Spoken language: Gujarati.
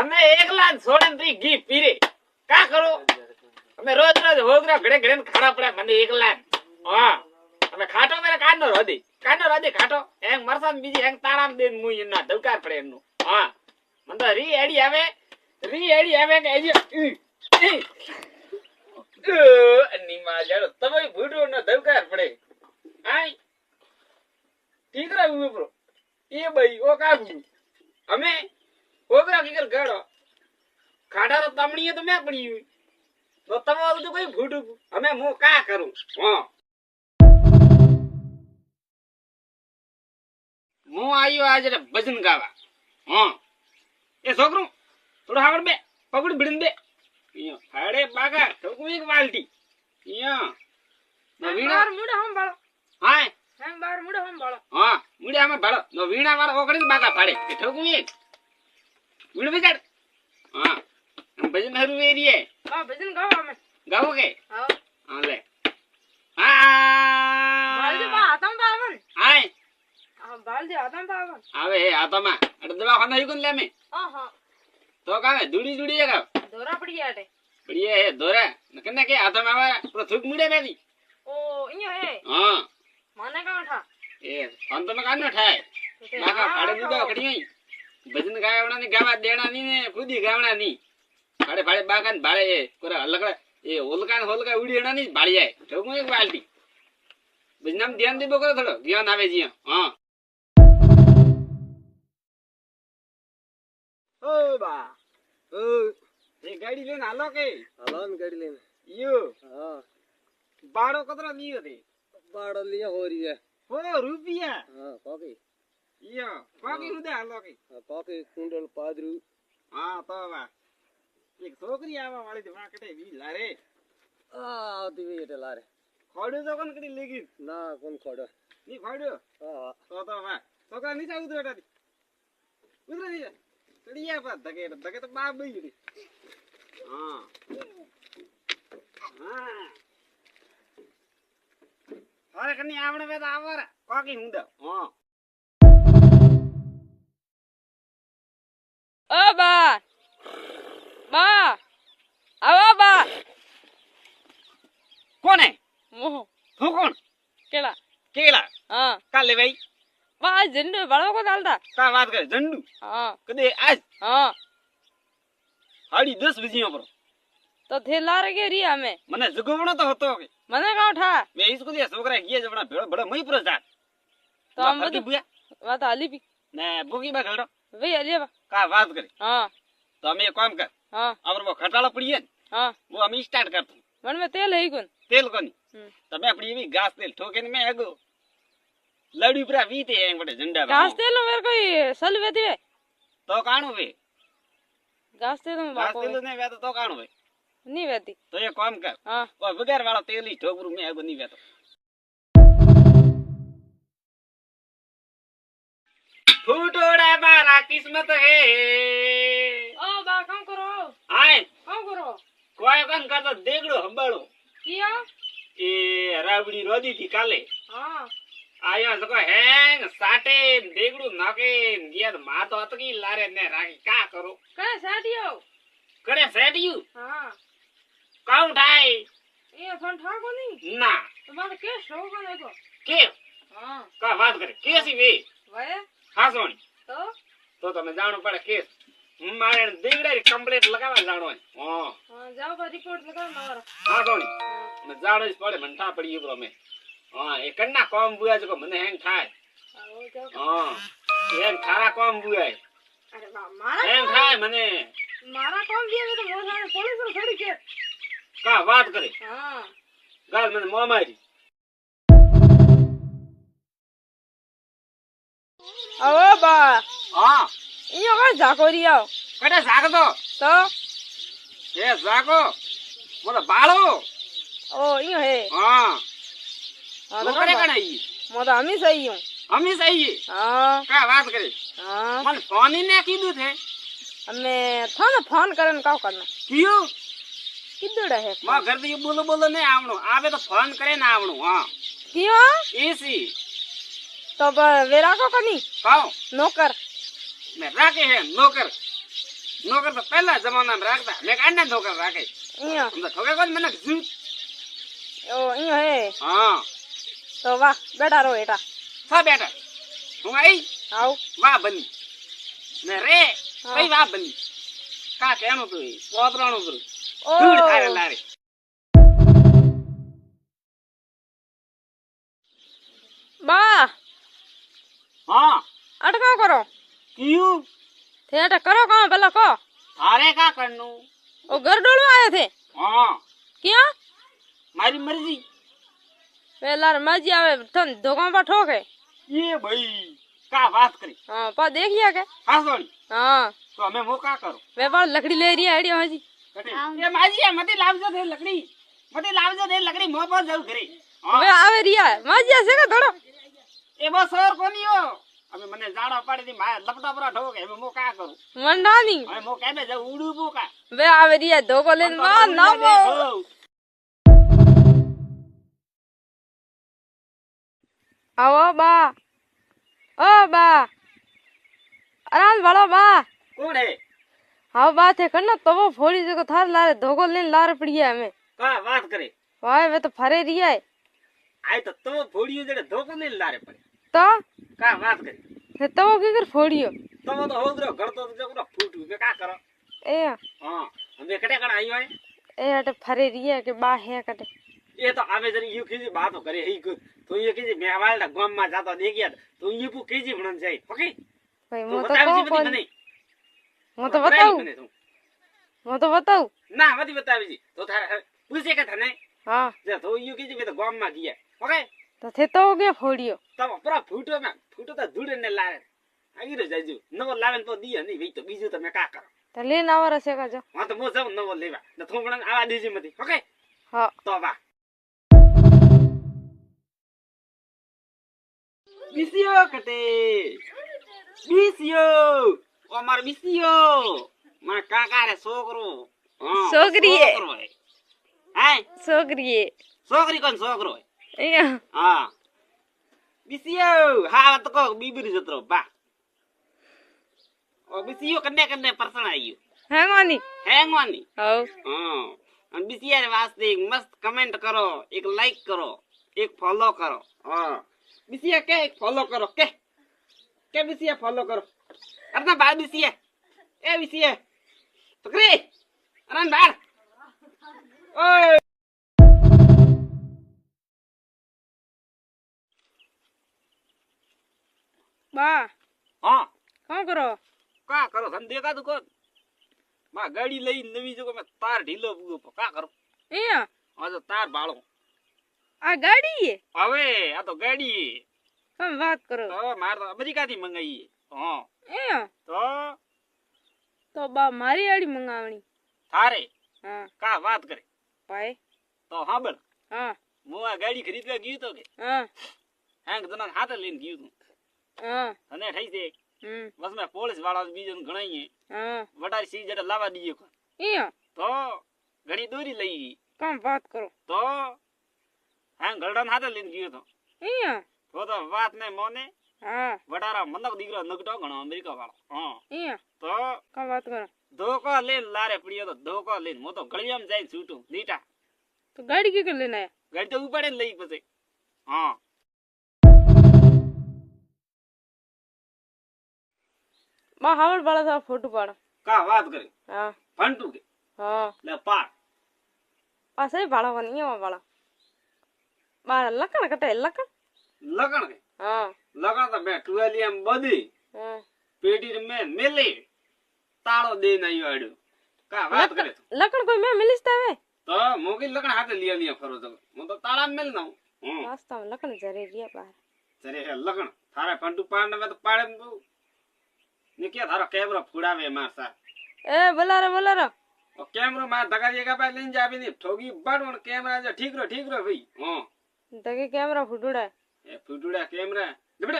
અમે એકલા છોડીને તી ઘી પીરે કા કરો અમે રોજ રોજ હોગરા ઘડે ઘડે ખાડા પડે મને એકલા હા અમે ખાટો મેરે કાનો રોદી ખાટો એંગ મરસા બીજી એંગ તાળામ દેન મુઈ ના ધવકાર પડે એનું હા મને તો રી એડી આવે કે અની માં જાડો તમે ભૂડો નો ધવકાર પડે આય ઠીક રે ઉપરો એ ભાઈ ઓ કાબુ અમે ઓગરા કીકર ગાડો ખાડા તો તમણીએ તો મે પડી તો તમારું તો કઈ ભૂડું અમે હું કા કરું હા હું આવ્યો આજે ભજન ગાવા હા એ છોકરું થોડું આગળ બે પગડ ભીડીને બે ઈયો હાડે બાગા ઠોકું એક વાલટી ઈયો નવીણા મુડા હમ બાળો હાય હમ બાર મુડા હમ બાળો હા મુડા હમ બાળો નો વીણા વાળો ઓકડી બાગા પાડે કે ઠોકું એક વીણ બજાડ હા ભજન હરુ એરીએ હા ભજન ગાવા અમે ગાવો કે હા હા લે હા બાલજી બા આતમ બાવન હાય હા બાલજી આતમ બાવન આવે હે આતમા અડ દવા ખાના ઈ કોન લે મે હા હા તો કાવે દુડી કા દોરા પડીયા હે દોરા નકને કે આતમ આવે પૂરો થુક મુડે મેલી ઓ ઇયો હે હા મને કા ઉઠા એ અંત મે કાનો ઠાય નાકા કાડે દુડા કડી ભજન ગાવણા ની ગાવા દેણા ની ને ખુદી ગાવણા ની ભાડે ભાડે બાગાન ભાડે કોરા અલગડા એ હોલકા ઉડીણા ની ભાળી જાય ઠોકું એક વાલટી ભજનામ ધ્યાન દેબો કરો થોડો ધ્યાન આવે જી હા ઓ બા ઓ એ ગાડી લેને હાલો કે હાલો ને ગાડી લેને યો હા બાડો કતરો લીયો તે બાડો લીયો હોરી હો રૂપિયા હા કોકી યો કોકી નું દે હાલો કે કોકી કુંડલ પાદરું હા તો બા એક છોકરી આવા વાળી છે વાકટે વી લારે આવતી વી એટલે લારે ખોડ્યો તો કોણ કરી લેગી ના કોણ ખોડ્યો ની ખોડ્યો હા તો બા છોકરા નીચે ઉતરો એટાથી ઉતરો નીચે ચડિયા પા ધકે તો બાપ બઈ ગઈ હા હા અરે કની આવડે વે તો આવર કોકી હું દો હા ઓ બા આવો બા કોને મોહ હું કોણ કેલા હા કાલે ભાઈ બા જંડુ બળો કો ચાલતા કા વાત કરે જંડુ હા કદે આજ હા 10:30 બજે પર તો થેલા રે કે રિયા મે મને જગવણો તો હતો કે મને કા ઉઠા મે ઈસ્કૂલ છોકરા ગયા જવણા ભેળો ભડો મઈ પર જા તો આમ બધું બુયા વાત આલી બી ને ભૂગી બા ઘડો વે આલિયા બા કા વાત કરે હા તો અમે કામ કર હા આવરો ખટાળો પડીએ ને હા वो हम स्टार्ट करते मन में तेल है कौन तेल कोनी तबे अपनी भी घास तेल ठोके ने मैं आगो लड़ी पूरा वीते हैं बड़े झंडा घास तेल मेरे कोई सल वेती है तो काणो वे घास तेल में घास बाको तेल ने वे तो काणो वे नहीं वेती तो ये काम कर हां और बगैर वाला तेल ही ठोकरू मैं आगो नहीं वे तो फूटोड़ा बारा किस्मत है ओ बा काम करो आए काम करो कोई कन का तो देगड़ो हंबाड़ो किया ए रावड़ी रोदी थी काले हां आया सको हैंग साटे देगड़ू नाके दिया तो मा तो अतकी लारे ने राखी का करो कहे साडियो करे सेटियू हां काउं ठाई ये फोन ठाको नहीं ना तुम्हारे केस होगा देखो के हां का बात करे केसी वे वे हां सोनी तो તમે જાણો પડે કેસ મારે દેગડા કમ્પ્લીટ લગાવવા જાણો હા हां जाओ का रिपोर्ट लगा मारो હા સોની મે જાણો જ પડે મનઠા પડી ગયો મે હા એ કન્ના કોમ બુયા જો મને હેંગ થાય आओ जाओ હા હેંગ ખારા કોમ બુયા अरे बा मारा હેંગ થાય મને मारा कौन दिया तो मोर सामने पुलिस ने थोड़ी के કા વાત કરે हां ગાલ મને મો મારી आओ बा હા इयो का जाकोरिया કડે જાગતો तो એ જાગો મોર બાળો ओ इयो है હા हां તો કરે કણાઈ मो तो हम ही सही हूं અમે સહી हां કા વાત કરે हां મને સોની ને કીધું છે हमें थाने फोन करन का करना क्यों किदड़ा है मां घर दी बोलो बोलो नहीं आवणो आवे तो फोन करे ना आवणो हां क्यों एसी तो वेरा को कनी काओ नौकर मैं राके है नौकर નોકર તો પહેલા જમાનામાં રાખતા મેં કાંડા નોકર રાખે અહીંયા અમને ઠોકે કોણ મને જીવ ઓ અહીંયા હે હા તો વાહ બેટા રો એટા થા બેટા હું આઈ આવ વાહ બની ને રે કઈ વાહ બની કા કેનું તું પોતરાણું કરું ઓ ધૂળ થારે લારે બા હા અટકા કરો ક્યું થેટા કરો કામ પેલા કો થારે કા કરનું ઓ ગરડોળ માં આયા થે હા ક્યાં મારી મરજી પેલા મજી આવે તન ધોકા પર ઠોકે એ ભાઈ કા વાત કરી હા પા દેખ लिया के હાસોડી હા તો અમે મોકા કરો વેપાર લકડી લઈ રહી આઈડિયા હજી એ માજી મતે લાવજો દે લકડી મતે લાવજો દે લકડી મો પર જાવ ઘરે હવે આવે રિયા મજી છે કે થોડો એ બસ સર કોનીયો અમે મને જાડો પાડી દી મા લપટા પર ઠોકે અમે મોકા કરું મંડાની અમે મોકા બે જાવ ઉડું મોકા વે આવે રિયા ધોકો લઈને વા નામો આવો બા ઓ બા આરામ વાળો બા કોણ હે હા બા થે કન્નો તવો ફોડી જકો થાર લારે ધોકો લઈને લારે પડીયા અમે કા વાત કરે વાય વે તો ફરે રિયા આય તો ફોડીયો જડે ધોકો ને લારે પડે તો કા વાત કરે તે તવો કે કર ફોડીયો તો હોદરો ઘડતો તો જકો ફૂટું કે કા કરો એ હા અમે કટે કણ આયો હે એ અટે ફરે રિયા કે બા હે કટે એ તો આવે જરી યુ કીજી બાતો કરે હી કુ તો ये કીજી મેવાળના ગામ માં જાતો દેખ્યા તો ये પુ કીજી ભણન જાય ઓકે ભાઈ તો મો તો બતાવી કો મને મો તો બતાઉ મો તો બતાઉ ના મતી બતાવી જી તો થારે પૂછે કે થને હા જે તો ये કીજી મે તો ગામ માં ગયા ઓકે તો થે તો કે ફોડીયો તો પૂરા ફૂટો તો ધૂળે ને લાવે આગી રે જાજુ નવો લાવે તો દીય નહીં ભાઈ તો બીજું તમે કા કરો તો લઈને આવર છે કાજો હા તો મો જાવ નવો લેવા તો થોમણ આવા દીજી મતી ઓકે હા તો વા બીસીઓ કટે બીસીઓ ઓ માર બીસીઓ માર કાકા રે છોકરો હા છોકરી હે. છોકરો હે હાય છોકરી છોકરી કોણ છોકરો હે અહીંયા હા બીસીઓ હા તો કો બીબરી જત્રો બા ઓ બીસીઓ કન્ને પરસણ આયો હેંગવાની હેંગવાની હવ હા અને બીસીઆર વાસ્તે એક મસ્ત કમેન્ટ કરો એક લાઈક કરો એક ફોલો કરો હા બીસીઆ કે એક ફોલો કરો કે બીસીઆ ફોલો કરો અરના બા બીસીઆ એ બીસીઆ પકડી અરન બાર ઓય બા હા શું કરો કા કરો તને દેખાતું કોણ માં ગાડી લઈ નવી જો મે તાર ઢીલો પૂરો કા કરો અહીંયા આ તો તાર બાળો આ ગાડી હે હવે આ તો ગાડી તમે વાત કરો તો માર તો અમેરિકા થી મંગાઈ હા અહીંયા તો બા મારી આડી મંગાવણી થારે હા કા વાત કરે ભાઈ તો સાંભળ હા હું આ ગાડી ખરીદવા ગયો તો કે હા હેંગ જણા હાથે લઈને ગયો તું હા અને થઈ છે હમ બસ મેં પોલીસ વાળા બીજો ગણાઈએ હા વડારી સી જડે લાવવા દઈએ અહીંયા તો ઘણી દોરી લઈ ગઈ કામ વાત કરો તો હેંગ ગરડાને હાથે લઈને ગયો તો અહીંયા તો વાત ને મોને હા વડારા મતલબ દીકરો નગટો ઘણો અમેરિકા વાળો હા અહીંયા તો કામ વાત કરો ધોકો લઈને લારે પડ્યો તો ધોકો લઈને હું તો ગળિયામાં જઈને છૂટું નીટા તો ગાડી કે લઈને આયા ગાડી તો ઉપાડે ને લઈ પછી હા બા હાવડ વાળા તો ફોટો પાડો કા વાત કરી હા ફંટુ કે હા લે પાડ પાસે ભાળવાની એવા વાળા બાર લકણ કટે લકણ લગણ કે હા લગણ તો મેં ટુવેલિયમ બધી હા પેટી મેં મેલી તાળો દઈને આવ્યો આડ્યો કા વાત કરે લકણ કોઈ મેં મિલીસ તાવે તો મોગી લગણ હાથે લીયા ફરો તો હું તો તાળા મેલ ના હું વાસ્તવ લકણ જરે રહ્યા બહાર જરે હે લગણ થારે ફંટુ પાડ ને તો પાડે બહુ ને કે થારો કેમેરો ફુડાવે માર સા એ બોલારો ઓ કેમેરો માર ધગા જેગા પર લઈને જાવી ની ઠોગી બાડવણ કેમેરા જો ઠીક રો ભાઈ હા તકે કેમેરા ફૂટુડા એ ફૂટુડા કેમેરા દબડે